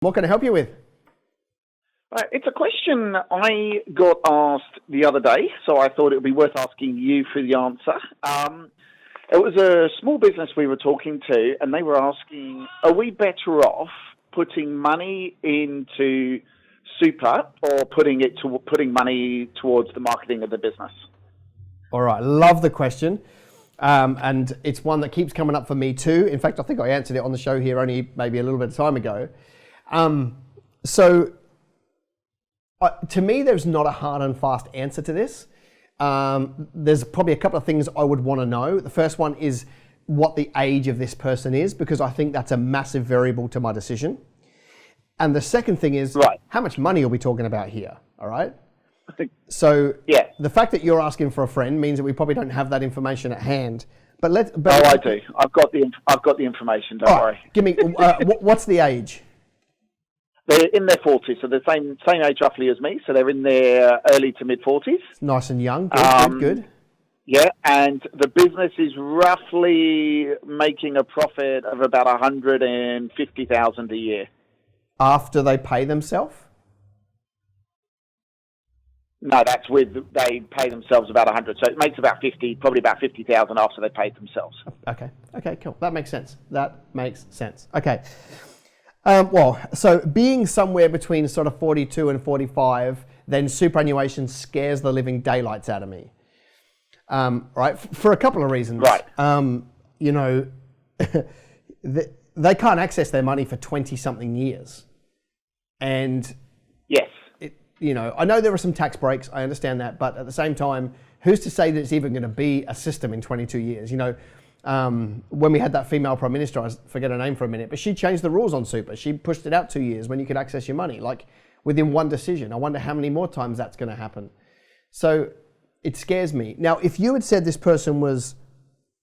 What can I help you with? It's a question I got asked the other day, so I thought it would be worth asking you for the answer. It was a small business we were talking to, and they were asking, are we better off putting money into super or putting money towards the marketing of the business? All right, love the question. And it's one that keeps coming up for me too. In fact, I think I answered it on the show here only maybe a little bit of time ago. To me, there's not a hard and fast answer to this. There's probably a couple of things I would want to know. The first one is what the age of this person is, because I think that's a massive variable to my decision. And the second thing is, how much money are we talking about here? All right. The fact that you're asking for a friend means that we probably don't have that information at hand. But I do. I've got the information. Don't worry. Give me what's the age? They're in their 40s, so they're the same age roughly as me. So they're in their early to mid 40s. Nice and young. Good. Yeah, and the business is roughly making a profit of about $150,000 a year. After they pay themselves? No, they pay themselves about 100. So it makes about 50, probably about 50,000 after they paid themselves. Okay, cool. That makes sense. Okay. So being somewhere between sort of 42 and 45, then superannuation scares the living daylights out of me. Right? For a couple of reasons. Right. They can't access their money for 20-something years. And yes. I know there are some tax breaks, I understand that, but at the same time, who's to say that it's even going to be a system in 22 years? When we had that female prime minister, I forget her name for a minute, but she changed the rules on super. She pushed it out 2 years when you could access your money, like within one decision. I wonder how many more times that's going to happen. So it scares me. Now, if you had said this person was,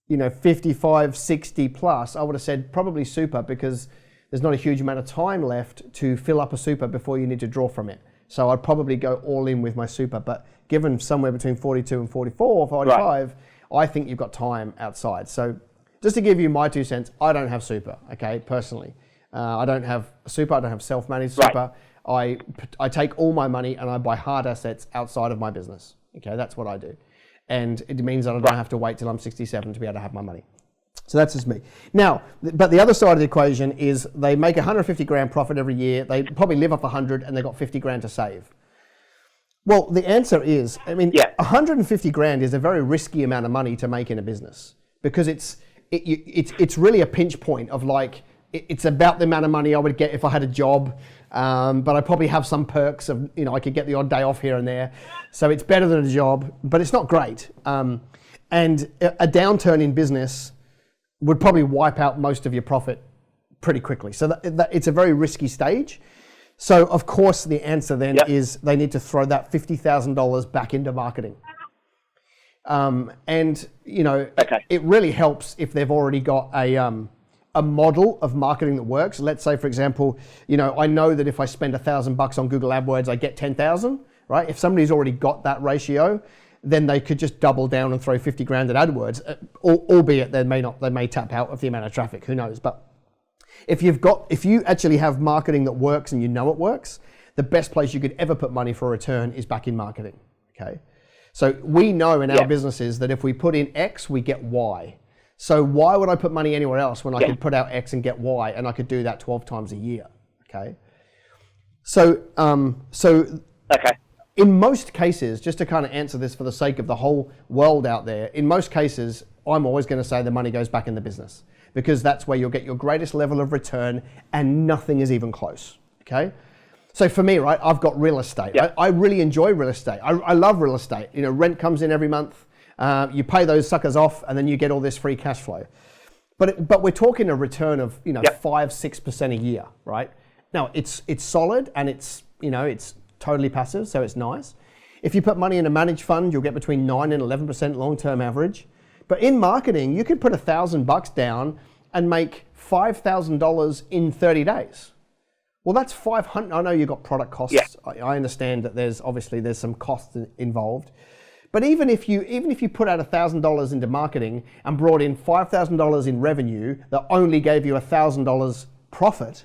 55, 60 plus, I would have said probably super, because there's not a huge amount of time left to fill up a super before you need to draw from it. So I'd probably go all in with my super. But given somewhere between 42 and 44 or 45, I think you've got time outside. So just to give you my 2 cents, I don't have super, okay, personally. I don't have super, I don't have self-managed super. I take all my money and I buy hard assets outside of my business. Okay, that's what I do. And it means that I don't have to wait till I'm 67 to be able to have my money. So that's just me. Now, but the other side of the equation is they make 150 grand profit every year. They probably live off 100 and they've got 50 grand to save. Well, the answer is, 150 grand is a very risky amount of money to make in a business, because it's really a pinch point of like, it's about the amount of money I would get if I had a job, but I probably have some perks of, I could get the odd day off here and there. So it's better than a job, but it's not great. And a downturn in business would probably wipe out most of your profit pretty quickly. So that it's a very risky stage. So of course the answer then is they need to throw that $50,000 back into marketing. It really helps if they've already got a model of marketing that works. Let's say, for example, I know that if I spend $1,000 on Google AdWords, I get 10,000, right? If somebody's already got that ratio, then they could just double down and throw 50 grand at AdWords, albeit they may tap out of the amount of traffic, who knows? But if you actually have marketing that works and you know it works, the best place you could ever put money for a return is back in marketing, okay? So we know in our businesses that if we put in X, we get Y. So why would I put money anywhere else when I could put out X and get Y, and I could do that 12 times a year, okay? In most cases, just to kind of answer this for the sake of the whole world out there, in most cases, I'm always going to say the money goes back in the business, because that's where you'll get your greatest level of return and nothing is even close, okay? So for me, right, I've got real estate. I really enjoy real estate. I love real estate. Rent comes in every month. You pay those suckers off and then you get all this free cash flow. But we're talking a return of 5-6% a year, right? Now it's solid and it's totally passive, so it's nice. If you put money in a managed fund, you'll get between 9 and 11% long-term average. But in marketing, you could put $1,000 down and make $5,000 in 30 days. Well, that's 500. I know you've got product costs. I understand that there's some costs involved. But even if you put out $1,000 into marketing and brought in $5,000 in revenue that only gave you $1,000 profit,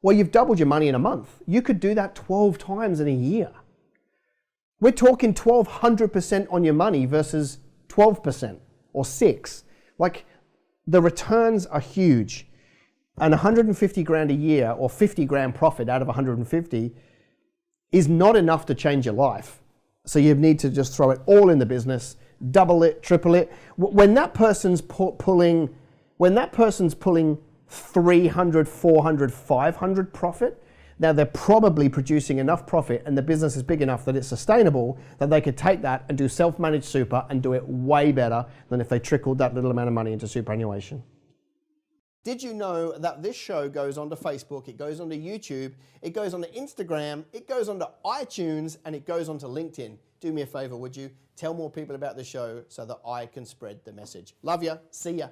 Well, you've doubled your money in a month. You could do that 12 times in a year. We're talking 1,200% on your money versus 12% or 6. Like, the returns are huge. And 150 grand a year or 50 grand profit out of 150 is not enough to change your life. So you need to just throw it all in the business, double it, triple it. When that person's pulling 300, 400, 500 profit, now they're probably producing enough profit and the business is big enough that it's sustainable that they could take that and do self-managed super and do it way better than if they trickled that little amount of money into superannuation. Did you know that this show goes onto Facebook, it goes onto YouTube, it goes onto Instagram, it goes onto iTunes, and it goes onto LinkedIn? Do me a favor, would you? Tell more people about the show so that I can spread the message. Love ya. See ya.